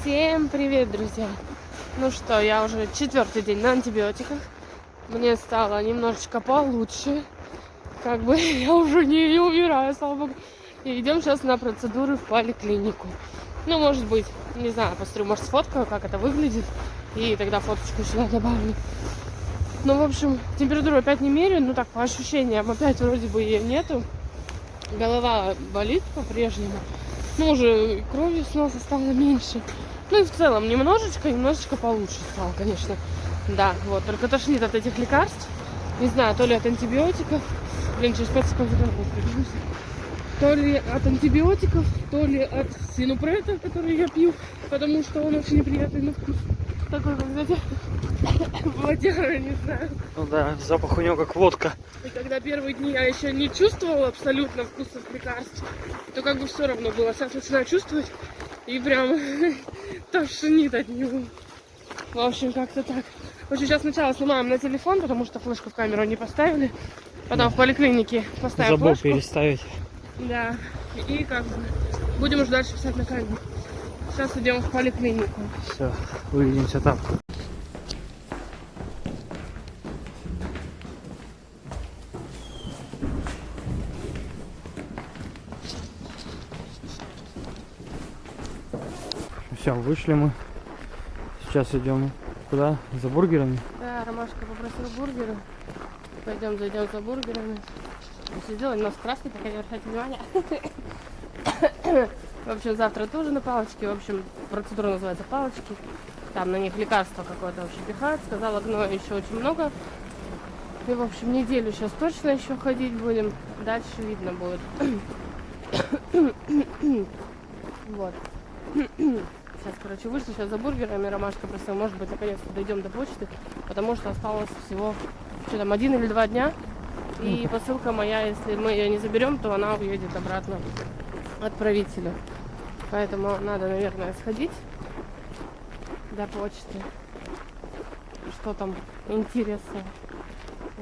Всем привет, друзья! Ну что, я уже четвертый день на антибиотиках. Мне стало немножечко получше. Как бы я уже не умираю, слава богу. И идем сейчас на процедуры в поликлинику. Ну, может быть, не знаю, посмотрю, может, сфоткаю, как это выглядит. И тогда фоточку сюда добавлю. Ну, в общем, температуру опять не меряю. Ну, так, по ощущениям, опять вроде бы ее нету. Голова болит по-прежнему. Ну, уже крови с носа стало меньше. Ну и в целом немножечко получше стало, конечно. Да, вот, только тошнит от этих лекарств. Не знаю, то ли от антибиотиков. Блин, через 5 секунд придумался. То ли от антибиотиков, то ли от синупрета, который я пью, потому что он очень неприятный на вкус. Такой, как, знаете, водяра, не знаю. Ну да, запах у него как водка. И когда первые дни я еще не чувствовала абсолютно вкусов лекарств, то как бы все равно было. Сейчас начинаю чувствовать и прям тошнит от него. В общем, как-то так. В общем, сейчас сначала снимаем на телефон, потому что флешку в камеру не поставили. Потом в поликлинике поставим Забыл флешку. переставить. Да. И как бы будем уже дальше писать на камеру. Сейчас идем в поликлинику. Все, увидимся там. Все, вышли мы. Сейчас идем куда? За бургерами? Да, Ромашка попросил бургеры. Пойдем, зайдем за бургерами. Все сделаем, нос красный, пока не обращайте внимания. В общем, завтра тоже на палочке. В общем, процедура называется палочки. Там на них лекарство какое-то вообще пихают. Сказала, гноя еще очень много. И, в общем, неделю сейчас точно еще ходить будем. Дальше видно будет. Вот. Сейчас, короче, вышли сейчас за бургерами. Ромашка просил, может быть, наконец-то дойдем до почты. Потому что осталось всего, что там, 1 или 2 дня. И посылка моя, если мы ее не заберем, то она уедет обратно отправителю. Поэтому надо, наверное, сходить до почты. Что там интересно.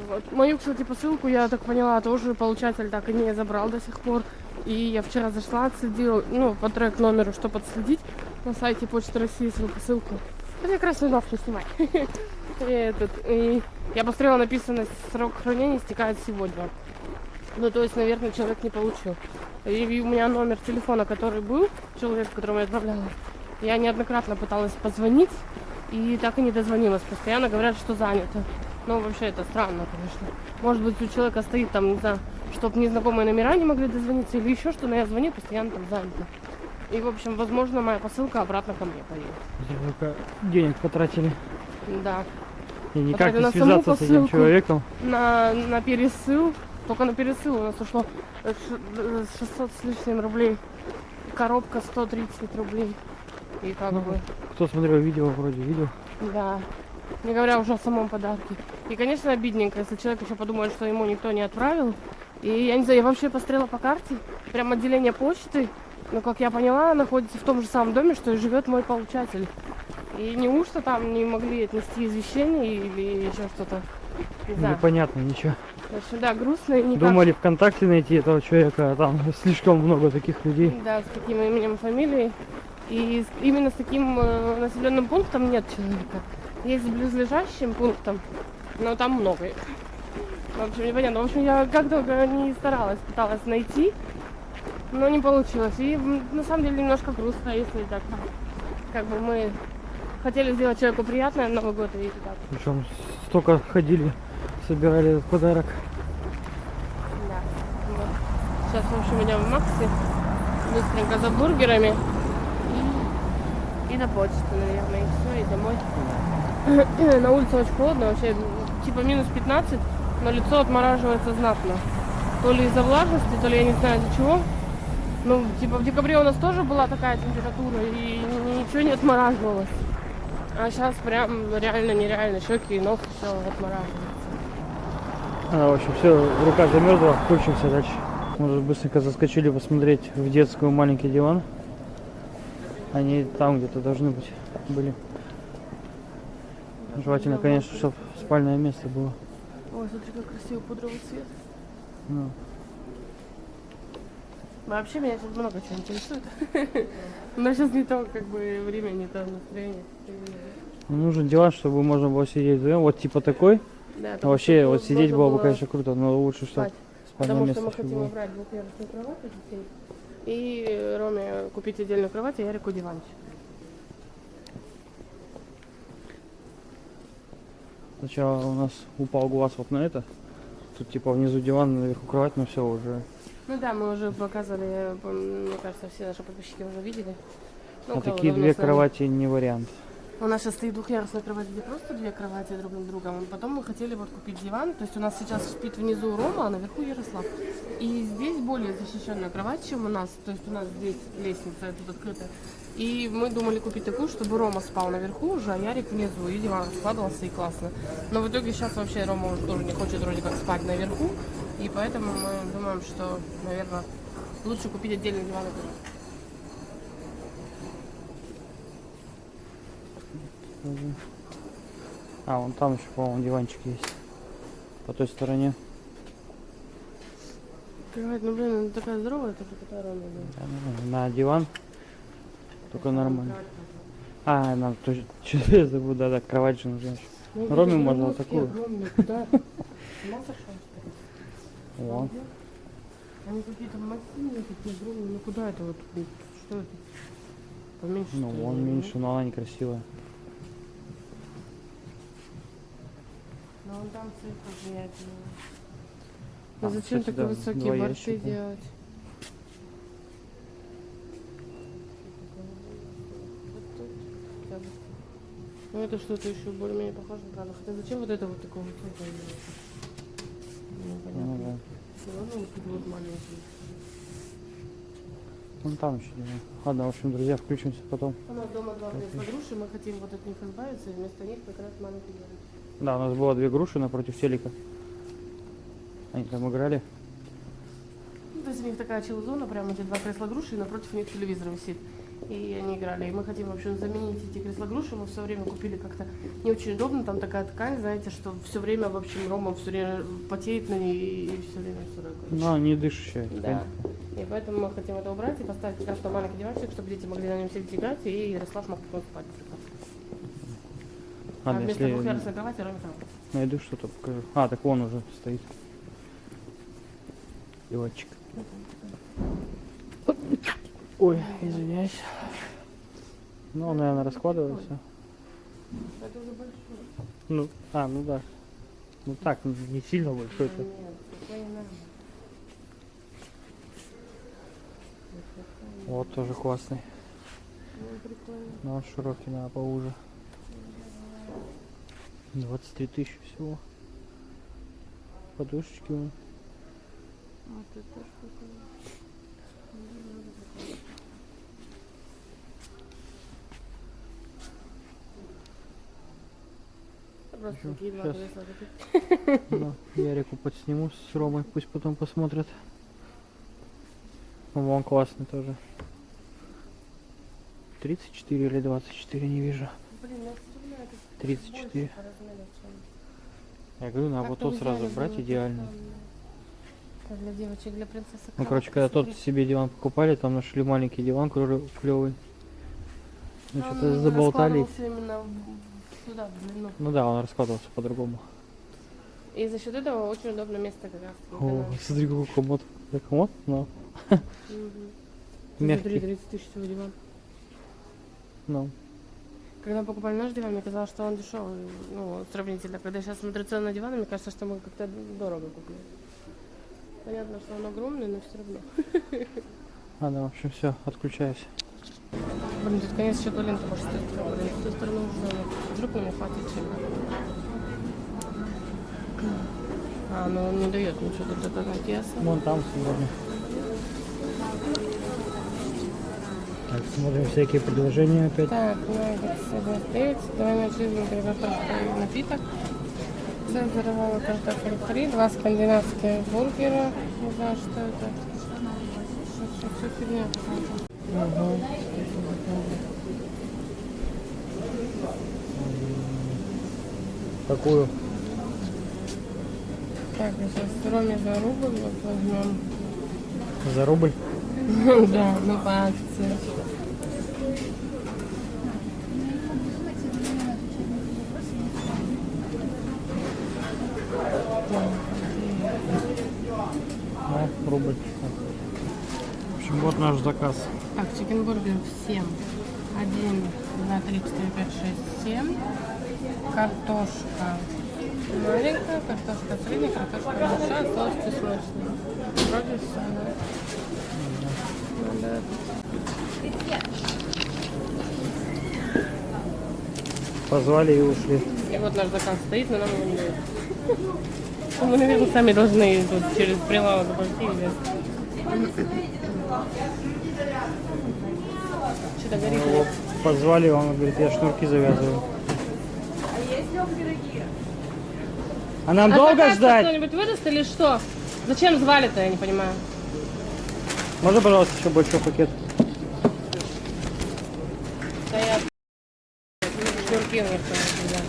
Вот. Мою, кстати, посылку, я так поняла, тоже получатель так и не забрал до сих пор. И я вчера зашла, отследила, ну, по трек номеру, чтобы отследить на сайте Почты России свою посылку. Хотя красный нос не снимать. И я посмотрела, написано, срок хранения истекает сегодня. Ну, то есть, наверное, человек не получил. И у меня номер телефона, который был, человек, которому я отправляла, я неоднократно пыталась позвонить, и так и не дозвонилась. Постоянно говорят, что занято. Ну, вообще, это странно, конечно. Может быть, у человека стоит там, не знаю, чтобы незнакомые номера не могли дозвониться, или еще что, но я звоню, постоянно там занято. И, в общем, возможно, моя посылка обратно ко мне поедет. Только денег потратили. Да. И никак Потратили не на связаться саму с этим посылку, человеком. На пересыл. Только на пересыл у нас ушло 600 с лишним рублей. Коробка 130 рублей. И как бы... Кто смотрел видео, вроде видел. Да. Не говоря уже о самом подарке. И, конечно, обидненько, если человек еще подумает, что ему никто не отправил. И я не знаю, я вообще посмотрела по карте. Прям отделение почты, но, как я поняла, находится в том же самом доме, что и живет мой получатель. И неужто там не могли отнести извещение или еще что-то? Не знаю. Непонятно ничего. В общем, да, грустно и никак. Думали ВКонтакте найти этого человека, а там слишком много таких людей. Да, с таким именем, фамилией. И именно с таким населенным пунктом нет человека. Есть с близлежащим пунктом, но там много их. В общем, непонятно. В общем, я как долго не старалась, пыталась найти, но не получилось. И на самом деле немножко грустно, если так. Как бы мы хотели сделать человеку приятное на Новый год и так. Причем столько ходили, собирали этот подарок. Да. Вот. Сейчас, в общем, идем в Макси. Быстренько за бургерами. И на почту, наверное, и все, и домой. На улице очень холодно, вообще типа минус 15, но лицо отмораживается знатно. То ли из-за влажности, то ли я не знаю из-за чего. Ну, типа в декабре у нас тоже была такая температура, и ничего не отмораживалось. А сейчас прям реально нереально, щеки и нос все отмораживается. В общем, все, рука замерзла, включимся дальше. Может, быстренько заскочили посмотреть в детскую маленький диван. Они там где-то должны быть, были. Желательно, конечно, чтобы спальное место было. Ой, смотри, как красивый пудровый цвет. Ну. Вообще меня сейчас много чего интересует. Но сейчас не то, как бы, время, не то настроение. Ну, нужен диван, чтобы можно было сидеть вдвоем. Вот типа такой. Да, А вообще, чтобы вот сидеть можно было бы, конечно, круто, но лучше, чтобы спать. спальное Потому место что мы ещё хотим было. убрать двухъярусную кровать у детей. И Роме купить отдельную кровать, а Ярику диванчик. Сначала у нас упал глаз вот на это. Тут типа внизу диван, наверху кровать, но все уже. Ну да, мы уже показывали, мне кажется, все наши подписчики уже видели. Ну, А кто такие давно две с нами. кровати не вариант. У нас сейчас стоит двухъярусная кровать, где просто две кровати друг над другом. Потом мы хотели вот купить диван. То есть у нас сейчас спит внизу Рома, а наверху Ярослав. И здесь более защищенная кровать, чем у нас. То есть у нас здесь лестница тут открытая. И мы думали купить такую, чтобы Рома спал наверху уже, а Ярик внизу. И диван раскладывался, и классно. Но в итоге сейчас вообще Рома уже тоже не хочет вроде как спать наверху. И поэтому мы думаем, что, наверное, лучше купить отдельный диван и кровать. А, вон там еще, по-моему, диванчик есть. По той стороне. Кровать, ну блин, она такая здоровая, только такая Рома. Да, ну, на диван. Только нормально. А, нам тоже что-то я забыл, да, кровать же нужна. Роме можно вот такую. Куда? С ума сошел, что ли? Вон. Они какие-то массивные, такие огромные. Ну куда это вот? Что это? Поменьше, Ну, что ли? вон меньше, но она некрасивая. Ну вон там цифры влиятельные. Ну Там, зачем кстати, такие да, высокие два борты ящика. делать? Ну это что-то еще более-менее похоже, правда. Хотя зачем вот это вот такого цвета? Ну, Непонятно. да. Ну, ладно, вот тут вот маленький. Вон там еще диван. Ладно, в общем, друзья, включимся потом. У нас дома два кресла груши, мы хотим вот от них избавиться, и вместо них как раз маленький диван. Да, у нас было две груши напротив телека. Они там играли. Ну, то есть у них такая чил-зона, прямо эти два кресла груши, и напротив них телевизор висит. И они играли. И мы хотим вообще заменить эти кресла груши. Мы все время купили как-то не очень удобно. Там такая ткань, знаете, что все время, в общем, Рома все время потеет на ней и все время сырой. Ну, не дышащая. Да. И поэтому мы хотим это убрать и поставить как раз там маленький диванчик, чтобы дети могли на нем сидеть играть, и Ярослав мог потом спать прекрасно. А Ладно, вместо если двухъярусной кровати Роме кровать. найду что-то, покажу. А, так вон уже стоит. Диванчик. Ой, извиняюсь. Ну, он, наверное, раскладывается. Это уже большой. Ну, ну да. Ну так, не сильно большой. Нет, такой не надо. Вот тоже классный. Ну, прикольно. Но он широкий, надо поуже. 23 тысячи всего. Подушечки вон. Вот это что-то. Просто Ещё такие два щас. кресла купить. Да, Ярику подсниму с Ромой, пусть потом посмотрят. Вон классный тоже. 34 или 24, не вижу. Блин, я представляю, это 34. больше по размеру, чем- Я говорю, надо вот Как-то тот в сразу идеале брать, было идеальный. так, да. Для девочек, для принцессы. Ну, короче, когда тот себе диван покупали, там нашли маленький диван клевый. Ну, что-то заболтали. Именно сюда, в длину. Ну да, он раскладывался по-другому. И за счет этого очень удобное место как раз. О, смотри, какой комод. Это комод? Ну, Смотри, мягкий. 30 тысяч всего диван. Ну, Когда мы покупали наш диван, мне казалось, что он дешевый, ну, сравнительно. Когда я сейчас смотрю цены на диваны, мне кажется, что мы как-то дорого купили. Понятно, что он огромный, но все равно. ладно, в общем, все, отключаюсь. Блин, тут конец еще лента может стоит. Блин, с той стороны уже вдруг мне хватит сильно. Ну он не дает ничего, тут это Матиаса. Вон там сегодня. Так, смотрим всякие предложения опять. Так, ну это всего 5. Двойной чизбургер, картофель, напиток. Цезаревого картофель фри, 2 скандинавских бургера. Не знаю, что это. Все фигня. Какую? Так, сейчас Роме за рубль вот возьмем. За рубль? Да, ну по акции. Да, рубль. В общем, вот наш заказ. Так, чикенбургер всем. 1, 2, 3, 4, 5, 6, 7. Картошка маленькая, картошка средняя, картошка большая, соус чесночный. Вроде все, да? Надо... Позвали и ушли. И вот наш заказ стоит, но нам его не дают. Мы, наверное, сами должны тут через прилавок пойти или... Что-то горит. Его позвали, он говорит, я шнурки завязываю. А нам долго заказ ждать? кто-нибудь выдаст или что? Зачем звали-то, я не понимаю. Можно, пожалуйста, еще большой пакет? Да я... Шнурки у них там всегда.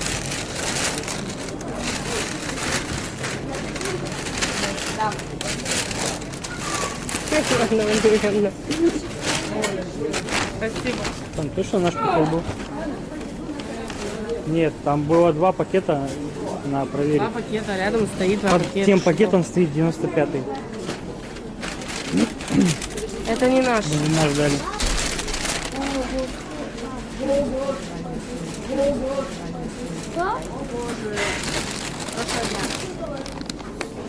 Ладно, ладно. Спасибо. Там точно наш пакет был? Нет, там было 2 пакета на проверке. 2 пакета, рядом стоит 2 Под пакета. тем Что? пакетом стоит 95-й. Это не наш. Мы не наш дали.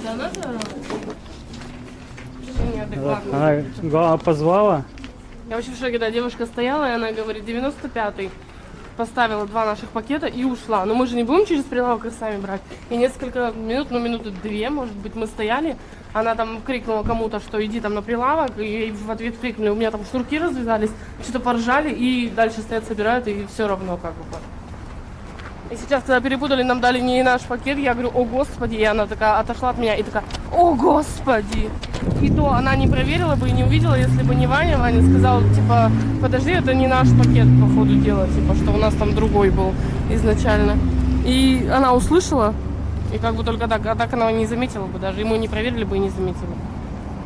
Да, надо? Неадекватно. Она глава позвала. Я вообще в шоке, да, девушка стояла, и она говорит, 95-й. Поставила 2 наших пакета и ушла. Но мы же не будем через прилавок их сами брать. И несколько минут, ну минуты 2, может быть, мы стояли. Она там крикнула кому-то, что иди там на прилавок. И ей в ответ крикнули, у меня там шнурки развязались. Что-то поржали и дальше стоят, собирают. И все равно как бы. И сейчас, когда перепутали, нам дали не наш пакет, я говорю, о господи, и она такая отошла от меня и такая, о господи. И то она не проверила бы и не увидела, если бы не Ваня. Ваня сказал, типа, подожди, это не наш пакет, по ходу дела, типа, что у нас там другой был изначально. И она услышала, и как бы только так, а так она не заметила бы даже, ему не проверили бы и не заметили.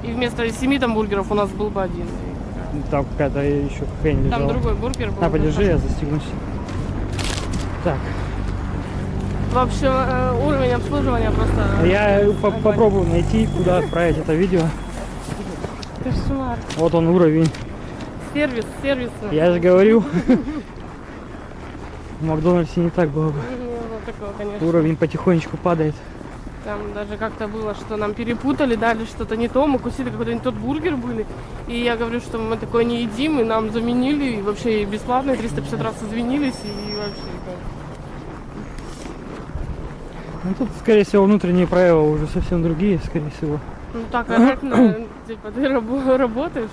И вместо 7 там бургеров у нас был бы 1. Там какая-то еще хрень лежала. Там другой бургер был. На, подержи, я застегнусь. Так. В общем, уровень обслуживания просто... Я попробую найти, куда отправить это видео. Кошмар. Вот он уровень. Сервис. Я же говорю. В Макдональдсе не так было бы. Вот такого, конечно. Уровень потихонечку падает. Там даже как-то было, что нам перепутали, дали что-то не то, мы кусили какой-то не тот бургер были. И я говорю, что мы такое не едим, и нам заменили, и вообще бесплатно, 350 раз извинились, и вообще... Ну тут, скорее всего, внутренние правила уже совсем другие, скорее всего. Ну так, орать на... Типа, ты работаешь,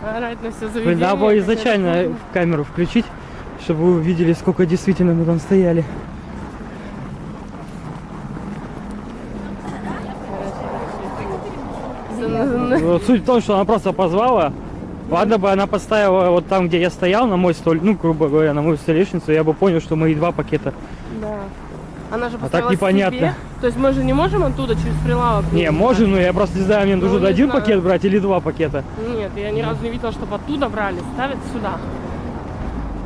орать на все заведение. Блин, надо было конечно, изначально камеру включить, чтобы вы увидели, сколько действительно мы там стояли. Вот суть в том, что она просто позвала. Ладно бы она поставила вот там, где я стоял, на мой столик, ну, грубо говоря, на мою столешницу, я бы понял, что мои 2 пакета. Да. Она же так поставила непонятно. себе. То есть мы же не можем оттуда через прилавок? Не, можем, но я просто не знаю, мне нужно не 1 знаю. пакет брать или 2 пакета. Нет, я ни разу не видела, чтобы оттуда брали, ставят сюда.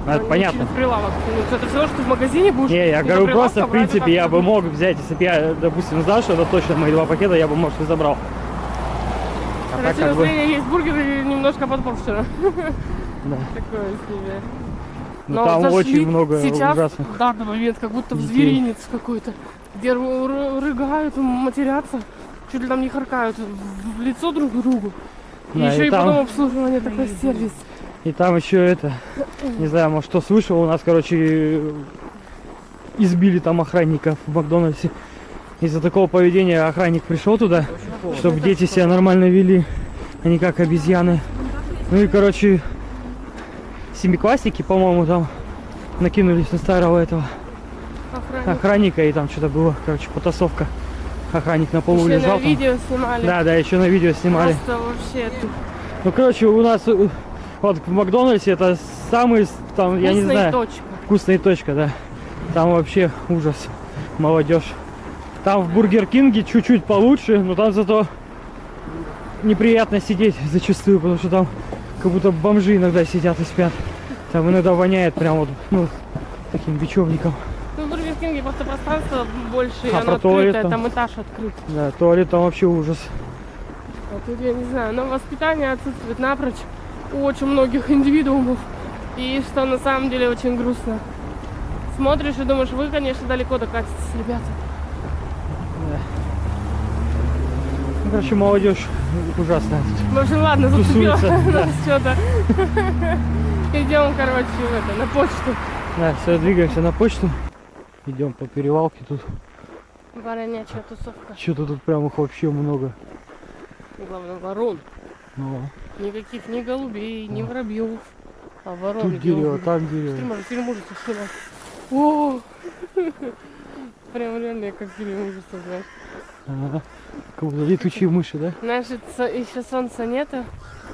Ну, это Не понятно. через прилавок. Ну, это все, что в магазине будешь. Не, я из-за говорю, прилавка просто, в брать, принципе, это я бы мог взять, если бы я, допустим, знал, что это точно мои 2 пакета, я бы, может, и забрал. А так Короче, как бы, настроение есть бургеры немножко подпорчено. да. Такое себе. Ну, там зашли очень много сейчас, ужасных в данный момент, как будто в детей. зверинец какой-то, где рыгают, матерятся, чуть ли там не харкают в лицо друг другу. И Да, еще и и там- потом обслуживание, такой сервис. И там еще это, не знаю, может, кто слышал, у нас, короче, избили там охранников в Макдональдсе. Из-за такого поведения охранник пришел туда, чтобы дети себя нормально вели, а не как обезьяны. Ну и, короче, семиклассники, по-моему, там накинулись на старого этого охранника, и там что-то было, короче, потасовка. Охранник на полу Еще лежал на там. видео снимали. Да, еще на видео снимали. Просто вообще Ну, короче, у нас вот в Макдональдсе это самый, там, я не вкусная знаю, точка. вкусная точка, да. Там вообще ужас, молодежь. Там в Бургер Кинге чуть-чуть получше, но там зато неприятно сидеть зачастую, потому что там как будто бомжи иногда сидят и спят. Там иногда воняет прям вот, ну, таким бечевником. Ну, в Бургер Кинге просто пространство больше, и А, оно про туалет открытое, там? там этаж открыт. Да, туалет там вообще ужас. А тут я не знаю, но воспитание отсутствует напрочь у очень многих индивидуумов. И что на самом деле очень грустно. Смотришь и думаешь, вы, конечно, далеко докатитесь, ребята. Да. Ну, короче, молодежь ужасная. В общем, ладно, зацепила Тусуется, да. нас что-то. Идем, короче, на почту. Да, все, двигаемся на почту. Идем по перевалке тут. Воронячая тусовка. Что-то тут прям их вообще много. Главное, ворон. Ну, Никаких ни голубей, ни воробьев. А ворон. тут дерево, там дерево. Смотри, может, фильм ужасов снимать. О! Прям реально как фильм ужасов, знаешь. Ага. Как будто летучие мыши, да? Знаешь, еще солнца нету.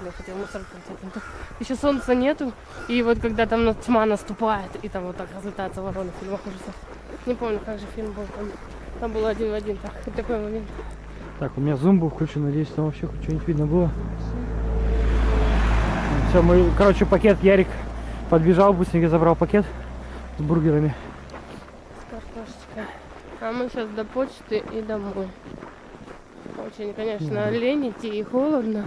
Я хотела мусорку взять. Еще солнца нету. И вот когда там тьма наступает, и там вот так разлетаются вороны в фильмах ужасов. Не помню, как же фильм был. Там был один в один такой момент. Так, у меня зум был включен, надеюсь, там вообще хоть что-нибудь видно было. Все, мы, короче, пакет Ярик подбежал, быстренько забрал пакет с бургерами. С картошечкой. А мы сейчас до почты и домой. Очень, конечно, лень идти и холодно.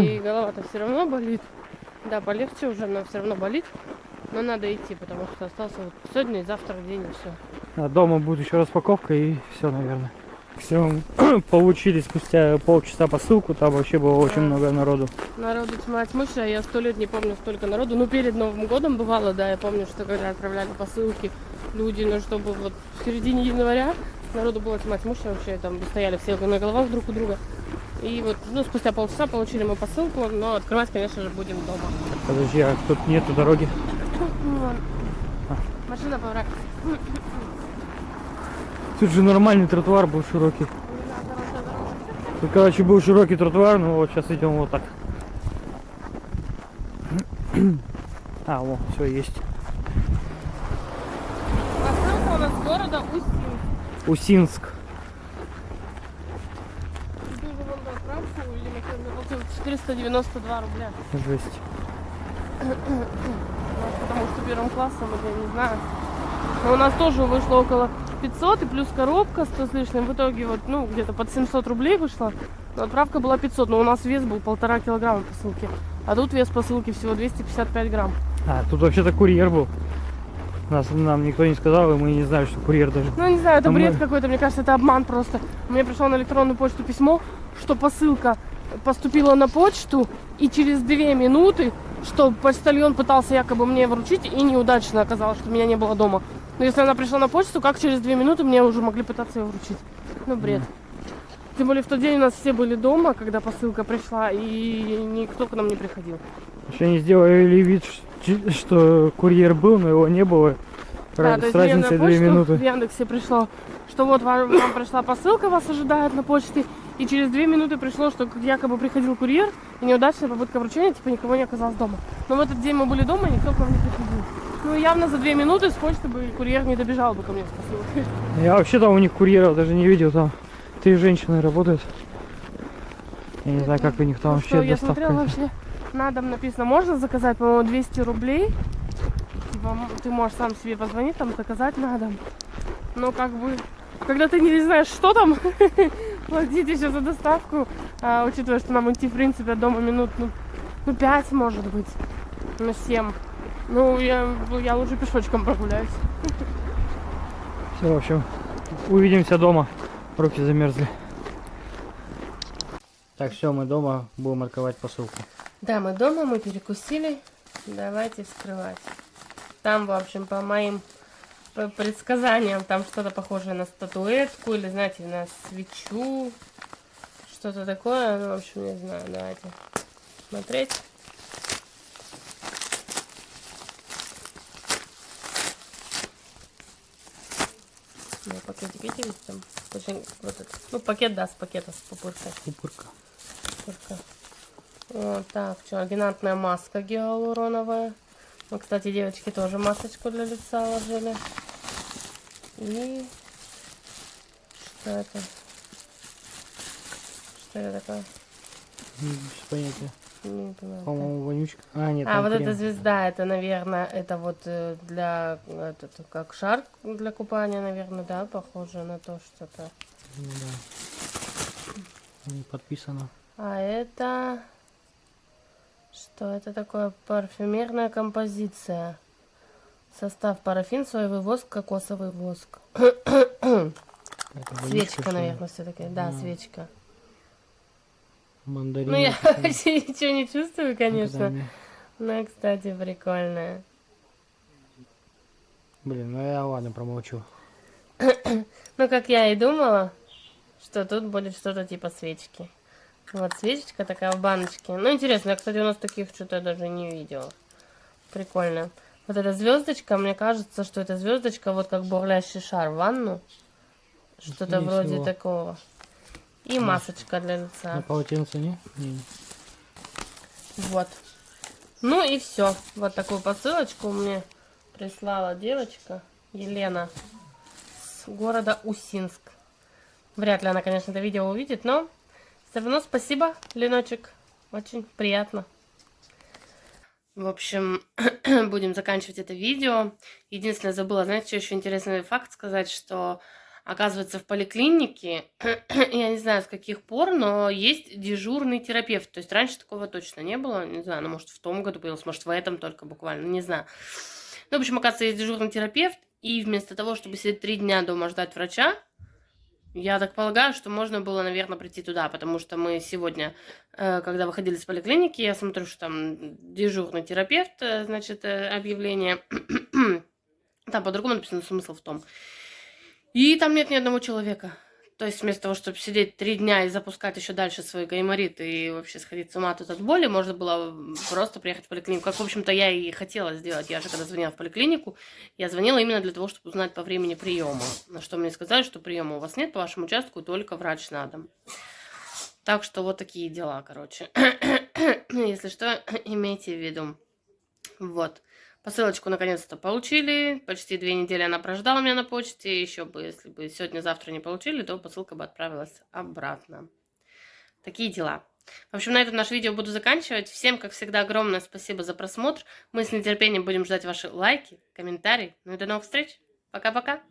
И голова-то все равно болит. Да, полегче уже, но все равно болит. Но надо идти, потому что остался вот сегодня и завтра день, и все. А дома будет еще распаковка и все, наверное. Все, получили спустя полчаса посылку, там вообще было очень много народу. Народу тьма тьмущая, я 100 лет не помню столько народу. Ну, перед Новым годом бывало, да, я помню, что когда отправляли посылки люди, ну, чтобы вот в середине января народу было тьма тьмущая вообще, там стояли все на головах друг у друга. И вот, ну, спустя полчаса получили мы посылку, но открывать, конечно же, будем дома. Подожди, а тут нету дороги? Вон. Машина поворачивается. Тут же нормальный тротуар был широкий. Тут, короче, был широкий тротуар, но вот сейчас идем вот так. А, вот, все есть. Посылка у нас с города Устинск. Усинск. Ты уже вон до справку, видимо, заплатил 492 рубля. Жесть. Потому что первым классом, я не знаю. Но у нас тоже вышло около 500 и плюс коробка 100 с лишним. В итоге вот, ну, где-то под 700 рублей вышла. Но отправка была 500, но у нас вес был 1,5 килограмма посылки. А тут вес посылки всего 255 грамм. А, тут вообще-то курьер был. Нам никто не сказал, и мы не знали, что курьер даже. Ну, не знаю, это А бред мы- какой-то, мне кажется, это обман просто. Мне пришло на электронную почту письмо, что посылка поступила на почту, и через 2 минуты, что почтальон пытался якобы мне вручить, и неудачно оказалось, что меня не было дома. Но если она пришла на почту, как через 2 минуты мне уже могли пытаться ее вручить? Ну, бред. Тем более в тот день у нас все были дома, когда посылка пришла, и никто к нам не приходил. Еще они сделали вид, что курьер был, но его не было. Да, то С есть мне на разницей 2 почту минуты. в Яндексе пришло, что вот вам пришла посылка, вас ожидает на почте, и через 2 минуты пришло, что якобы приходил курьер, и неудачная попытка вручения, типа никого не оказалось дома. Но в этот день мы были дома, и никто к нам не приходил. Ну явно за 2 минуты с почты бы курьер не добежал бы ко мне с посылкой. Я вообще там у них курьеров даже не видел, там 3 женщины работают. Я не знаю, как у них там Ну вообще что, я доставка. смотрела вообще, на дом написано, можно заказать, по-моему, 200 рублей. Типа, ты можешь сам себе позвонить, там заказать на дом. Но как бы, когда ты не знаешь, что там, платить еще за доставку, учитывая, что нам идти, в принципе, от дома минут, ну 5, может быть, ну 7. Ну, я лучше пешочком прогуляюсь. Все, в общем, увидимся дома. Руки замерзли. Так, все, мы дома, будем марковать посылку. Да, мы дома, мы перекусили. Давайте вскрывать. Там, в общем, по моим предсказаниям, там что-то похожее на статуэтку или, знаете, на свечу. Что-то такое. Ну, в общем, не знаю. Давайте смотреть. Ну, пакетик, видите, там очень вот это. Ну, пакет, да, с пакета, с пупыркой. Пупырка. Пупырка. Вот так, что, альгинатная маска гиалуроновая. Мы, кстати, девочки тоже масочку для лица ложили. И что это? Что это такое? Без понятия. Не поняла. По-моему, вонючка. А, нет, А, там вот крем. эта звезда, это, наверное, это вот для, этот, как шар для купания, наверное, да, похоже на то что-то. Ну да. Не подписано. А это... Что это такое? Парфюмерная композиция. Состав: парафин, соевый воск, кокосовый воск. Это вонючка, Свечка, что ли? наверное, все-таки. Да, А. свечка. Мандарин. Ну, я вообще ничего не чувствую, конечно. Блин, Но, кстати, прикольная. ну я ладно, промолчу. Ну, как я и думала, что тут будет что-то типа свечки. Вот свечечка такая в баночке. Ну, интересно, я, кстати, у нас таких что-то даже не видела. Прикольно. Вот эта звездочка, мне кажется, что это звездочка, вот как бурлящий шар в ванну. Что-то Скорее вроде всего. такого. И масочка для На лица. полотенце, не? Не. Вот. Ну и все. Вот такую посылочку мне прислала девочка Елена с города Усинск. Вряд ли она, конечно, это видео увидит, но все равно спасибо, Леночек. Очень приятно. В общем, будем заканчивать это видео. Единственное, забыла, знаете, что еще интересный факт сказать, что, оказывается, в поликлинике, я не знаю с каких пор, но есть дежурный терапевт. То есть раньше такого точно не было. Не знаю, ну, может, в том году появился, может, в этом только буквально, не знаю. Ну, в общем, оказывается, есть дежурный терапевт, и вместо того, чтобы сидеть 3 дня дома ждать врача, я так полагаю, что можно было, наверное, прийти туда, потому что мы сегодня, когда выходили с поликлиники, я смотрю, что там дежурный терапевт, значит, объявление. Там по-другому написано, смысл в том. И там нет ни одного человека. То есть вместо того, чтобы сидеть 3 дня и запускать еще дальше свой гайморит и вообще сходить с ума тут от боли, можно было просто приехать в поликлинику. Как, в общем-то, я и хотела сделать. Я же, когда звонила в поликлинику, я звонила именно для того, чтобы узнать по времени приема. На что мне сказали, что приема у вас нет, по вашему участку только врач на дом. Так что вот такие дела, короче. Если что, имейте в виду. Вот. Посылочку наконец-то получили. Почти 2 недели она прождала меня на почте. Еще бы, если бы сегодня-завтра не получили, то посылка бы отправилась обратно. Такие дела. В общем, на этом наше видео буду заканчивать. Всем, как всегда, огромное спасибо за просмотр. Мы с нетерпением будем ждать ваши лайки, комментарии. Ну и до новых встреч. Пока-пока.